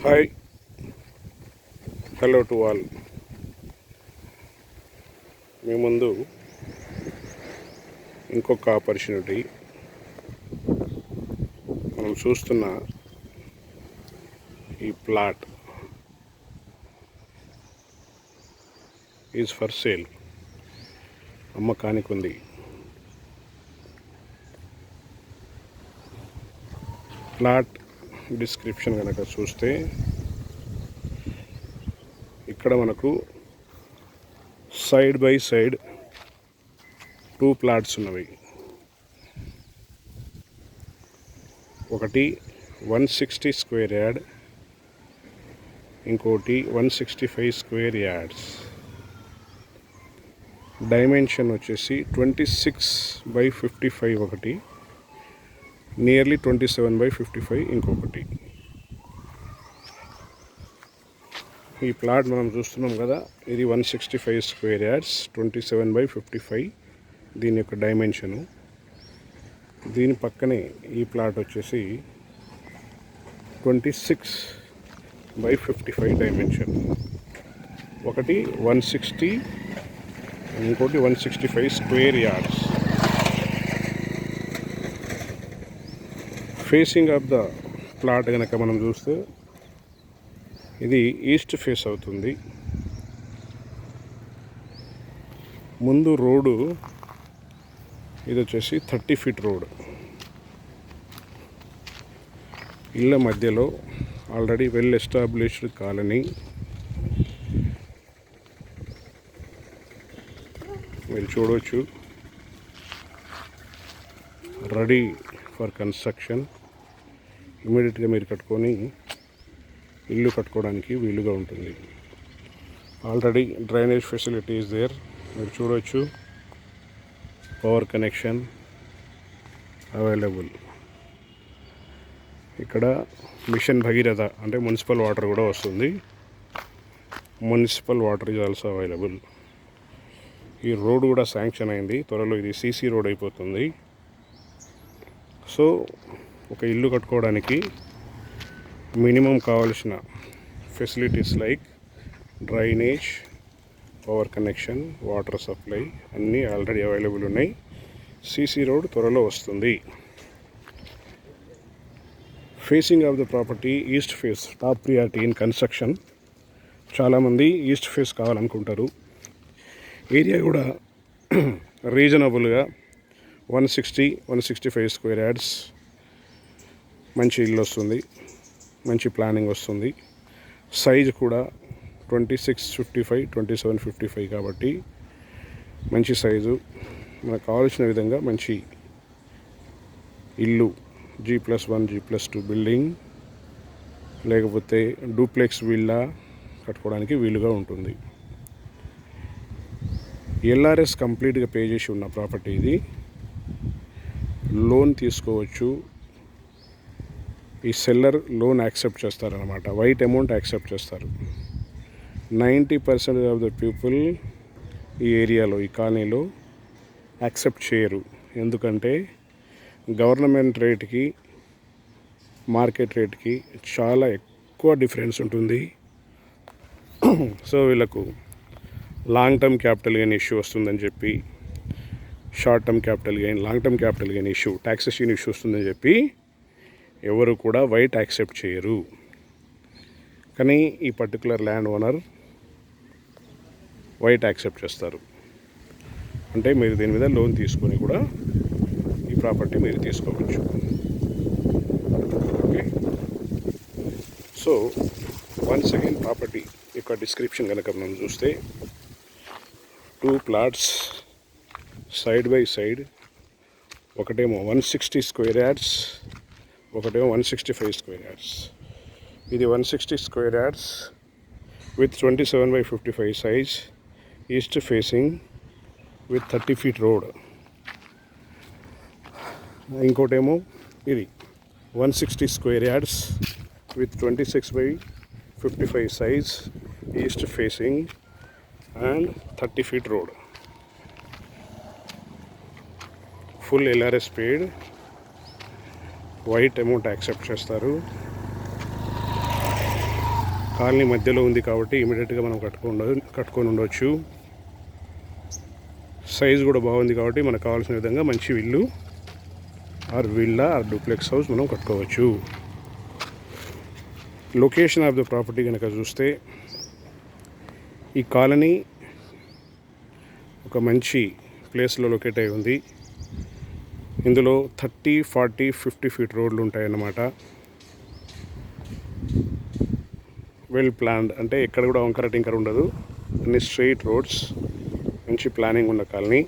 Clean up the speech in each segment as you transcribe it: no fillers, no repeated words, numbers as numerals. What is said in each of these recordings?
Hi, hello to all. మీ ముందు ఇంకొక ఆపర్చునిటీ. మనం చూస్తున్న ఈ ప్లాట్ ఈజ్ ఫర్ సేల్, అమ్మకానికి ఉంది. ప్లాట్ డిస్క్రిప్షన్ కనుక చూస్తే ఇక్కడ మనకు సైడ్ బై సైడ్ 2 ప్లాట్స్ ఉన్నవి. ఒకటి 160 స్క్వేర్ యార్డ్, ఇంకోటి 165 స్క్వేర్ యార్డ్స్. డైమెన్షన్ వచ్చేసి 26/55 ఒకటి, నియర్లీ 27/55 ఇంకొకటి. ఈ ప్లాట్ మనం చూస్తున్నాం కదా, ఇది 165 స్క్వేర్ యార్డ్స్, 27/55 దీని యొక్క డైమెన్షను. దీని పక్కనే ఈ ప్లాట్ వచ్చేసి 26/55 డైమెన్షన్. ఒకటి 160, ఇంకోటి 165 square yards. Facing of the plot కనుక మనం చూస్తే ఇది ఈస్ట్ ఫేస్ అవుతుంది. ముందు రోడ్డు ఇది వచ్చేసి 30 ఫీట్ రోడ్. ఇళ్ళ మధ్యలో ఆల్రెడీ వెల్ ఎస్టాబ్లిష్డ్ కాలనీ. మీరు చూడవచ్చు, రెడీ ఫర్ కన్స్ట్రక్షన్. ఇమీడియట్గా మీరు కట్టుకొని ఇల్లు కట్టుకోవడానికి వీలుగా ఉంటుంది. Already drainage facility is there. మీరు చూడవచ్చు, పవర్ కనెక్షన్ అవైలబుల్. ఇక్కడ మిషన్ భగీరథ అంటే మున్సిపల్ వాటర్ కూడా వస్తుంది. Municipal water is also available. ఈ రోడ్ కూడా శాంక్షన్ అయింది, త్వరలో ఇది సీసీ రోడ్ అయిపోతుంది. సో ఒక ఇల్లు కట్టుకోవడానికి మినిమం కావాల్సిన facilities like drainage, power connection, water supply అన్నీ ఆల్రెడీ అవైలబుల్ ఉన్నాయి. సీసీ రోడ్ త్వరలో వస్తుంది. Facing of the property east face, top priority in construction. చాలామంది ఈస్ట్ ఫేస్ కావాలనుకుంటారు. ఏరియా కూడా రీజనబుల్గా 160-165 స్క్వేర్ యార్డ్స్. మంచి ఇల్లు వస్తుంది, మంచి ప్లానింగ్ వస్తుంది. సైజ్ కూడా 26/55, 27/55 కాబట్టి మంచి సైజు. మనకు కావాల్సిన విధంగా మంచి ఇల్లు, G+1, G+2 బిల్డింగ్, లేకపోతే డూప్లెక్స్ విల్లా కట్టుకోవడానికి వీలుగా ఉంటుంది. LRS కంప్లీట్గా పే చేసి ఉన్న ప్రాపర్టీ ఇది. లోన్ తీసుకోవచ్చు. ఈ సెల్లర్ లోన్ యాక్సెప్ట్ చేస్తారనమాట. వైట్ అమౌంట్ యాక్సెప్ట్ చేస్తారు. 90% ఆఫ్ ద పీపుల్ ఈ ఏరియాలో, ఈ కాలనీలో యాక్సెప్ట్ చేయరు. ఎందుకంటే గవర్నమెంట్ రేట్కి మార్కెట్ రేట్కి చాలా ఎక్కువ డిఫరెన్స్ ఉంటుంది. సో వీళ్ళకు long term capital gain issue వస్తుందని చెప్పి, short term capital gain, long term capital gain issue, taxation issue వస్తుందని చెప్పి ఎవరు కూడా వైట్ యాక్సెప్ట్ చేయరు. కానీ ఈ particular land owner white accept చేస్తారు. అంటే మీరు దీని మీద లోన్ తీసుకొని కూడా ఈ ప్రాపర్టీ మీరు తీసుకోవచ్చు. Okay, so once again property యొక్క డిస్క్రిప్షన్ కనుక మనం చూస్తే 2 ప్లాట్స్ సైడ్ బై సైడ్. ఒకటేమో 160 స్క్వేర్ యార్డ్స్, ఒకటేమో 165 స్క్వేర్ యార్డ్స్. ఇది 160 square yards with 27/55 size, east facing with 30 feet road. ఇంకోటేమో ఇది 160 square yards with 26/55 size, east facing and 30 feet road. Full LRS paid, white amount accept చేస్తారు. Colony మధ్యలో ఉంది కాబట్టి ఇమీడియట్గా మనం కట్టుకొని ఉండవచ్చు. సైజ్ కూడా బాగుంది కాబట్టి మనకు కావాల్సిన విధంగా మంచి ఇల్లు or villa or duplex house మనం కట్టుకోవచ్చు. లొకేషన్ ఆఫ్ ద ప్రాపర్టీ కనుక చూస్తే ఈ కాలనీ ఒక మంచి ప్లేస్లో లొకేట్ అయి ఉంది. ఇందులో 30, 40, 50 ఫీట్ రోడ్లు ఉంటాయన్నమాట. వెల్ ప్లాన్డ్, అంటే ఎక్కడ కూడా వంకర టింకర ఉండదు, అన్ని స్ట్రెయిట్ రోడ్స్, మంచి ప్లానింగ్ ఉన్న colony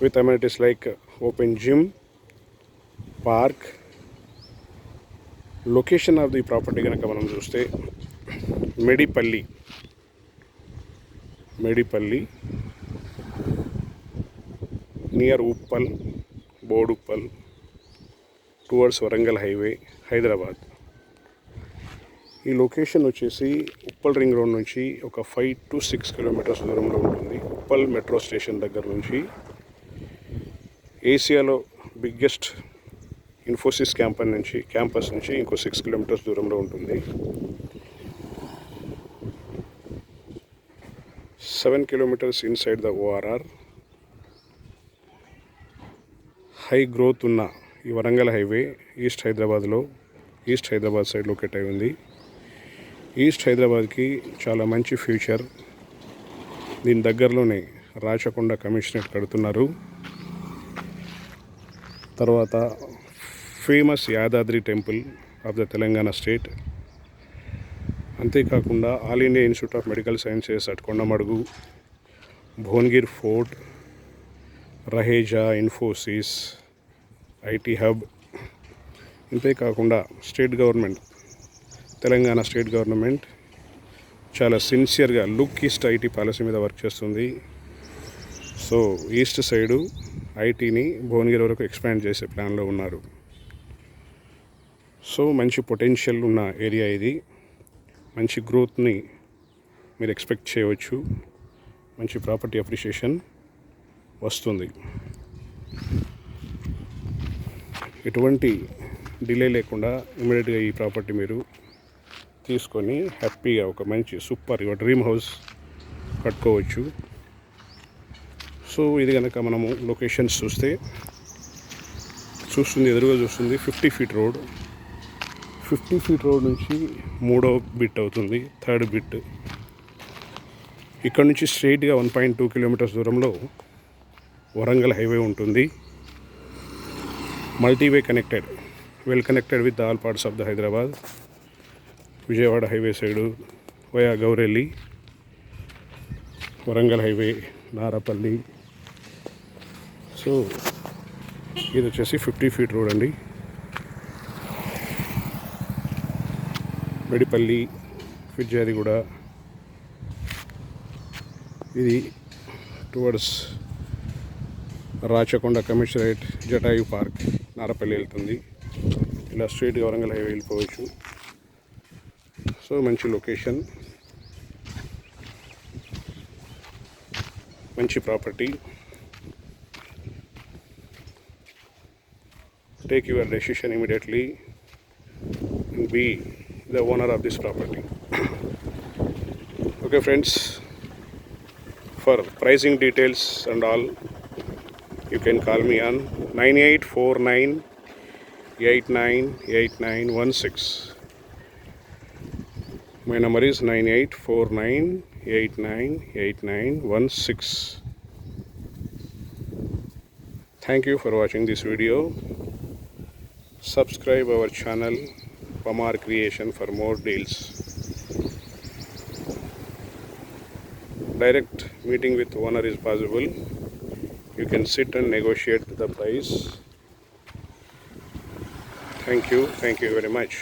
with amenities like open gym, park. Location of the property కనుక మనం చూస్తే Medipalli near Uppal, Boduppal towards Warangal highway, Hyderabad. ఈ లొకేషన్ వచ్చేసి ఉప్పల్ రింగ్ రోడ్ నుంచి ఒక 5 to 6 కిలోమీటర్స్ దూరంలో ఉంటుంది. ఉప్పల్ మెట్రో స్టేషన్ దగ్గర నుంచి ఏసియాలో బిగ్గెస్ట్ ఇన్ఫోసిస్ క్యాంపస్ నుంచి ఇంకో 6 కిలోమీటర్స్ దూరంలో ఉంటుంది. 7 kilometers inside the ORR. High growth ఉన్న ఈ Warangal highway east Hyderabad side locate అయి ఉంది. ఈస్ట్ హైదరాబాద్కి చాలా మంచి ఫ్యూచర్. దీని దగ్గరలోనే రాచకొండ కమిషనరేట్ కడుతున్నారు. తర్వాత famous Yadadri temple of the Telangana state. అంతేకాకుండా All India Institute of Medical Sciences at Kondamadugu, Bhuvanagir fort, Raheja, Infosys, IT hub. అంతేకాకుండా తెలంగాణ స్టేట్ గవర్నమెంట్ చాలా సిన్సియర్గా లుక్ ఈస్ట్ ఐటీ పాలసీ మీద వర్క్ చేస్తుంది. సో ఈస్ట్ సైడు ఐటీని భువనగిరి వరకు ఎక్స్పాండ్ చేసే ప్లాన్లో ఉన్నారు. సో మంచి పొటెన్షియల్ ఉన్న ఏరియా ఇది. మంచి గ్రోత్ని మీరు ఎక్స్పెక్ట్ చేయవచ్చు. మంచి ప్రాపర్టీ అప్రిషియేషన్ వస్తుంది. ఎటువంటి డిలే లేకుండా ఇమీడియట్గా ఈ ప్రాపర్టీ మీరు తీసుకొని హ్యాపీగా ఒక మంచి సూపర్ యువర్ డ్రీమ్ హౌస్ కట్టుకోవచ్చు. సో ఇది కనుక మనము లొకేషన్స్ ఎదురుగా చూస్తుంది 50 ఫీట్ రోడ్. 50 ఫీట్ రోడ్ నుంచి 3వ బిట్ అవుతుంది, 3rd బిట్. ఇక్కడ నుంచి స్ట్రైట్గా 1.2 కిలోమీటర్స్ దూరంలో వరంగల్ హైవే ఉంటుంది. Multiway connected, well connected with all parts of the Hyderabad. Vijayawada highway side via Gowrelli, Warangal highway, Narapalli. So ఇది వచ్చేసి 50 ఫీట్ రోడ్ అండి. మెడిపల్లి, ఫిర్జాదిగూడ, ఇది towards Rachakonda commissionerate, Jatayu park, Narapalli వెళ్తుంది. ఇలా స్ట్రైట్గా వరంగల్ హైవే వెళ్ళిపోవచ్చు. సో మంచి లొకేషన్, మంచి property. Take your decision immediately and be the owner of this property. Okay friends, for pricing details and all you can call me on 9849898916. My number is 9849898916. Thank you for watching this video. Subscribe our channel Pamar Creation for more deals. Direct meeting with owner is possible. You can sit and negotiate the price. Thank you very much.